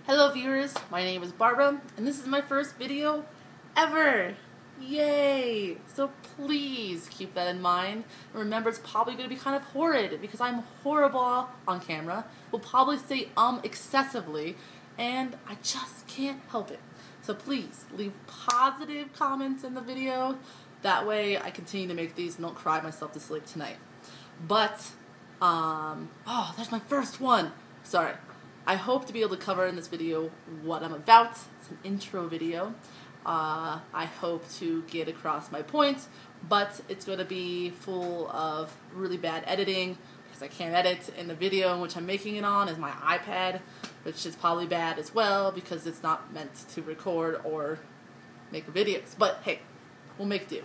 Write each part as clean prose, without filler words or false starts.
Hello viewers, my name is Barbara, and this is my first video ever! Yay! So please keep that in mind, and remember it's probably going to be kind of horrid, because I'm horrible on camera, will probably say excessively, and I just can't help it. So please, leave positive comments in the video, that way I continue to make these and don't cry myself to sleep tonight. But, oh, there's my first one! Sorry. I hope to be able to cover in this video what I'm about. It's an intro video. I hope to get across my points, but it's going to be full of really bad editing because I can't edit, and the video in which I'm making it on is my iPad, which is probably bad as well because it's not meant to record or make videos. But hey, we'll make do.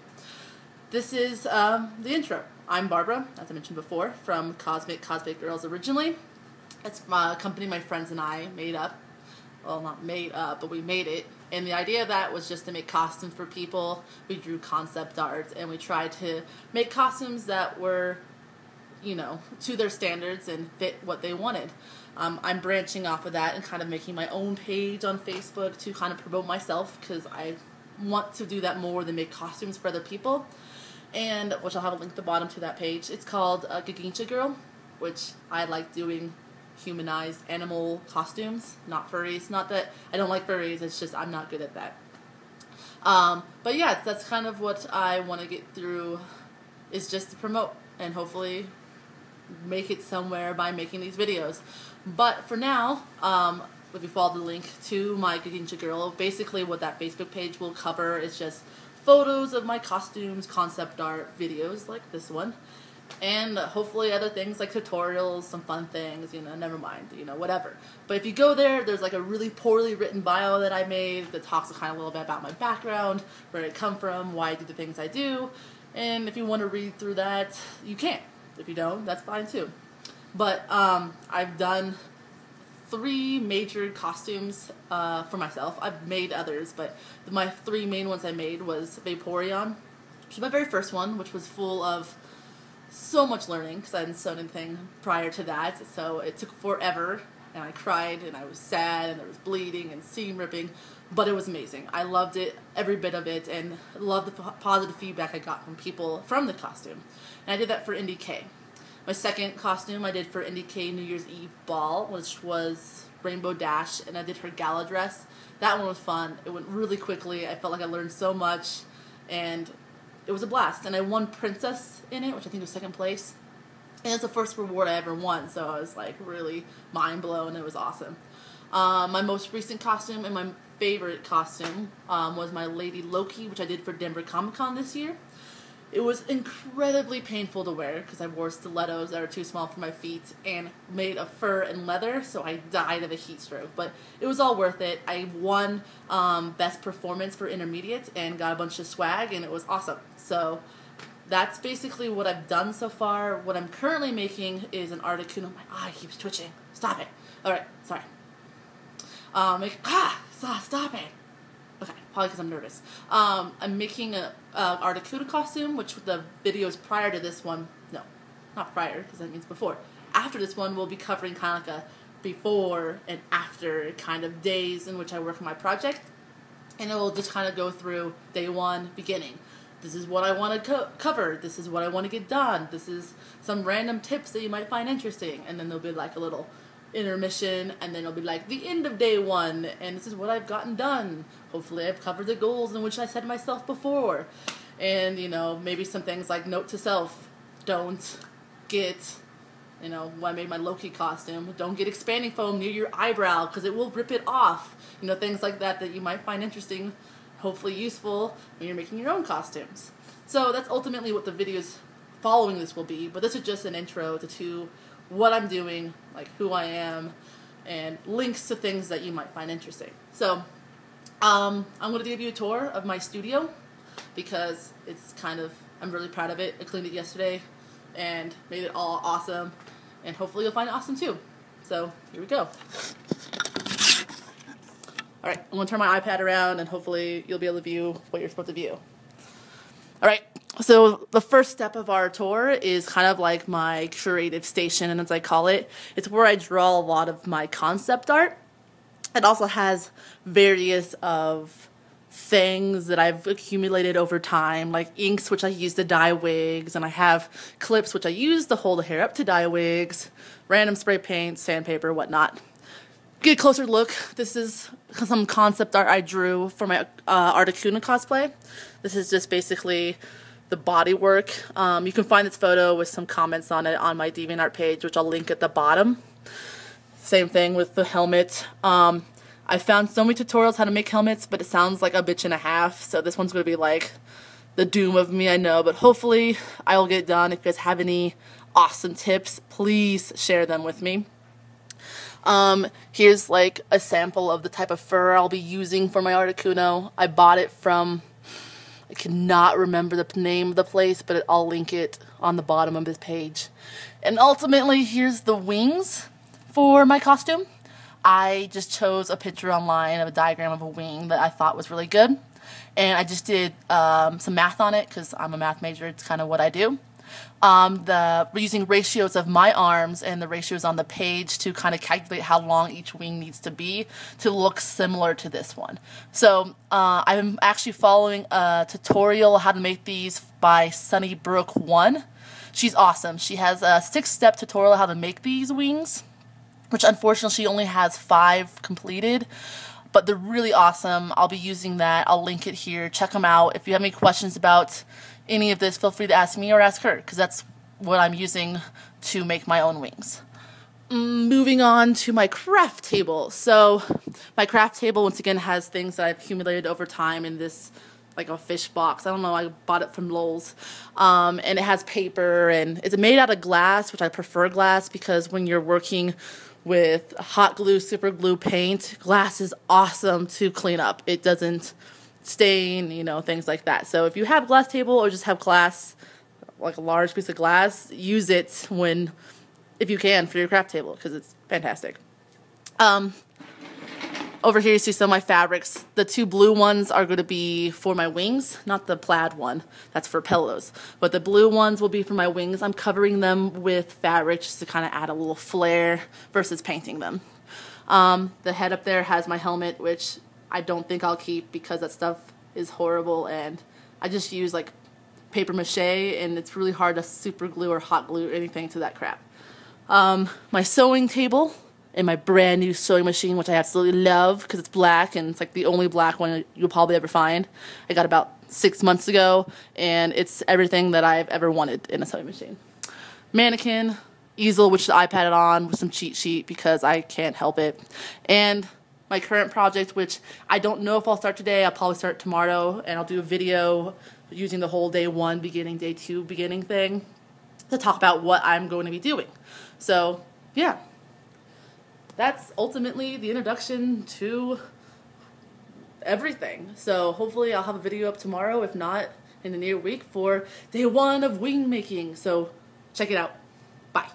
This is the intro. I'm Barbara, as I mentioned before, from Cosmic Girls originally. It's a company my friends and I made up. Well, not made up, but we made it. And the idea of that was just to make costumes for people. We drew concept art, and we tried to make costumes that were, you know, to their standards and fit what they wanted. I'm branching off of that and kind of making my own page on Facebook to kind of promote myself, because I want to do that more than make costumes for other people. And, which I'll have a link at the bottom to that page. It's called Gagincha Girl, which I like doing humanized animal costumes, not furries. Not that I don't like furries, it's just I'm not good at that. But yeah, that's kind of what I want to get through, is just to promote and hopefully make it somewhere by making these videos. But for now, if you follow the link to my Gagincha Girl, basically what that Facebook page will cover is just photos of my costumes, concept art, videos like this one, and hopefully other things like tutorials, some fun things, you know, never mind, you know, whatever. But if you go there, there's like a really poorly written bio that I made that talks kind of a little bit about my background, where I come from, why I do the things I do, and if you want to read through that, you can. If you don't, that's fine too. But I've done 3 major costumes for myself. I've made others, but my 3 main ones I made was Vaporeon, which was my very first one, which was full of so much learning because I hadn't sewn anything prior to that, so it took forever, and I cried, and I was sad, and there was bleeding and seam ripping, but it was amazing. I loved it, every bit of it, and loved the positive feedback I got from people from the costume. And I did that for IndieK. My second costume I did for IndieK New Year's Eve ball, which was Rainbow Dash, and I did her gala dress. That one was fun. It went really quickly. I felt like I learned so much, and it was a blast. And I won Princess in it, which I think was 2nd place. And it's the first reward I ever won, so I was like really mind blown. It was awesome. My most recent costume and my favorite costume was my Lady Loki, which I did for Denver Comic Con this year. It was incredibly painful to wear because I wore stilettos that were too small for my feet and made of fur and leather, so I died of a heat stroke. But it was all worth it. I won Best Performance for Intermediate and got a bunch of swag, and it was awesome. So that's basically what I've done so far. What I'm currently making is an Articuno. My eye keeps twitching. Stop it. Alright, sorry. Stop it. Okay, probably because I'm nervous. I'm making a Articuno costume, which the videos prior to this one, no, not prior, because that means before. After this one, we'll be covering kind of like a before and after kind of days in which I work on my project. And it will just kind of go through day 1, beginning. This is what I want to cover. This is what I want to get done. This is some random tips that you might find interesting. And then there'll be like a little intermission, and then it'll be like the end of day 1, and this is what I've gotten done. Hopefully I've covered the goals in which I set myself before. And, you know, maybe some things like note to self. Don't get, you know, when I made my Loki costume, don't get expanding foam near your eyebrow because it will rip it off. You know, things like that that you might find interesting, hopefully useful when you're making your own costumes. So that's ultimately what the videos following this will be, but this is just an intro to what I'm doing, like who I am, and links to things that you might find interesting. So, I'm going to give you a tour of my studio, because it's kind of, I'm really proud of it. I cleaned it yesterday, and made it all awesome, and hopefully you'll find it awesome too. So, here we go. Alright, I'm going to turn my iPad around, and hopefully you'll be able to view what you're supposed to view. Alright. So the first step of our tour is kind of like my creative station, and as I call it, it's where I draw a lot of my concept art. It also has various of things that I've accumulated over time, like inks, which I use to dye wigs, and I have clips, which I use to hold the hair up to dye wigs, random spray paint, sandpaper, whatnot. Get a closer look. This is some concept art I drew for my Articuno cosplay. This is just basically the body work. You can find this photo with some comments on it on my DeviantArt page, which I'll link at the bottom. Same thing with the helmet. I found so many tutorials how to make helmets, but it sounds like a bitch and a half, so this one's going to be like the doom of me, I know, but hopefully I will get it done. If you guys have any awesome tips, please share them with me. Here's like a sample of the type of fur I'll be using for my Articuno. I bought it from, I cannot remember the name of the place, but I'll link it on the bottom of this page. And ultimately, here's the wings for my costume. I just chose a picture online of a diagram of a wing that I thought was really good. And I just did some math on it because I'm a math major. It's kind of what I do. We're using ratios of my arms and the ratios on the page to kind of calculate how long each wing needs to be to look similar to this one. So I'm actually following a tutorial how to make these by Sunnybrook1. She's awesome. She has a 6-step tutorial how to make these wings, which unfortunately she only has 5 completed, but they're really awesome. I'll be using that. I'll link it here. Check them out. If you have any questions about any of this, feel free to ask me or ask her, because that's what I'm using to make my own wings. Moving on to my craft table. So my craft table, once again, has things that I've accumulated over time in this, like a fish box. I don't know, I bought it from Lowe's. And it has paper, and it's made out of glass, which I prefer glass, because when you're working with hot glue, super glue, paint, glass is awesome to clean up. It doesn't stain, you know, things like that. So if you have a glass table or just have glass, like a large piece of glass, use it if you can, for your craft table, because it's fantastic. Over here you see some of my fabrics. The 2 blue ones are going to be for my wings, not the plaid one. That's for pillows. But the blue ones will be for my wings. I'm covering them with fabric just to kind of add a little flair versus painting them. The head up there has my helmet, which I don't think I'll keep because that stuff is horrible, and I just use like paper mache, and it's really hard to super glue or hot glue anything to that crap. My sewing table and my brand new sewing machine, which I absolutely love because it's black, and it's like the only black one you'll probably ever find. I got about 6 months ago, and it's everything that I've ever wanted in a sewing machine. Mannequin, easel, which I padded on with some cheat sheet because I can't help it. And my current project, which I don't know if I'll start today. I'll probably start tomorrow, and I'll do a video using the whole day 1 beginning, day 2 beginning thing to talk about what I'm going to be doing. So, yeah. That's ultimately the introduction to everything. So hopefully I'll have a video up tomorrow, if not in the near week, for day 1 of wing making. So check it out. Bye.